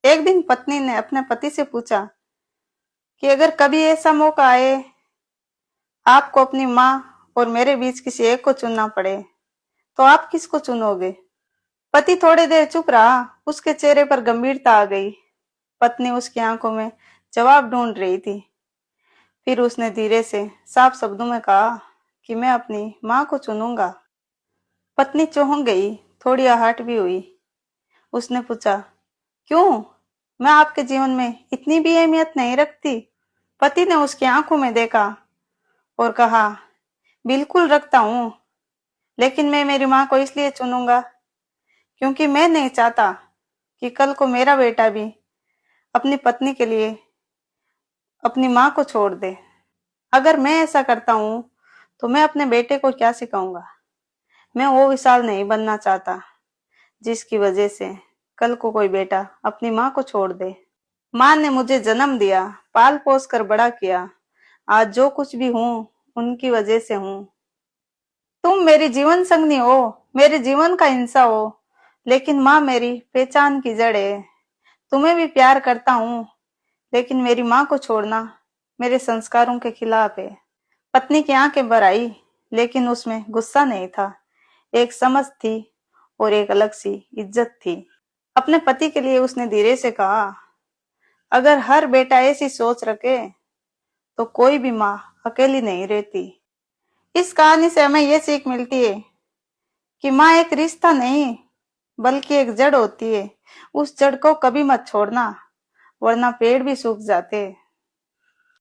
एक दिन पत्नी ने अपने पति से पूछा कि अगर कभी ऐसा मौका आए, आपको अपनी माँ और मेरे बीच किसी एक को चुनना पड़े, तो आप किसको चुनोगे? पति थोड़ी देर चुप रहा, उसके चेहरे पर गंभीरता आ गई। पत्नी उसकी आंखों में जवाब ढूंढ रही थी। फिर उसने धीरे से साफ शब्दों में कहा कि मैं अपनी माँ को चुनूंगा। पत्नी चौंक गई, थोड़ी आहट भी हुई। उसने पूछा, क्यों? मैं आपके जीवन में इतनी भी अहमियत नहीं रखती? पति ने उसकी आंखों में देखा और कहा, बिल्कुल रखता हूँ, लेकिन मैं मेरी माँ को इसलिए चुनूंगा क्योंकि मैं नहीं चाहता कि कल को मेरा बेटा भी अपनी पत्नी के लिए अपनी माँ को छोड़ दे। अगर मैं ऐसा करता हूँ तो मैं अपने बेटे को क्या सिखाऊंगा? मैं वो विशाल नहीं बनना चाहता जिसकी वजह से कल को कोई बेटा अपनी माँ को छोड़ दे। माँ ने मुझे जन्म दिया, पाल पोस कर बड़ा किया। आज जो कुछ भी हूँ उनकी वजह से हूँ। तुम मेरी जीवन संगनी हो, मेरे जीवन का हिस्सा हो, लेकिन माँ मेरी पहचान की जड़ है। तुम्हें भी प्यार करता हूँ, लेकिन मेरी माँ को छोड़ना मेरे संस्कारों के खिलाफ है। पत्नी की आंखें भर आई, लेकिन उसमें गुस्सा नहीं था, एक समझ थी और एक अलग सी इज्जत थी। अपने पति के लिए उसने धीरे से कहा, अगर हर बेटा ऐसी सोच रखे तो कोई भी माँ अकेली नहीं रहती। इस कहानी से हमें ये सीख मिलती है कि माँ एक रिश्ता नहीं बल्कि एक जड़ होती है। उस जड़ को कभी मत छोड़ना, वरना पेड़ भी सूख जाते हैं।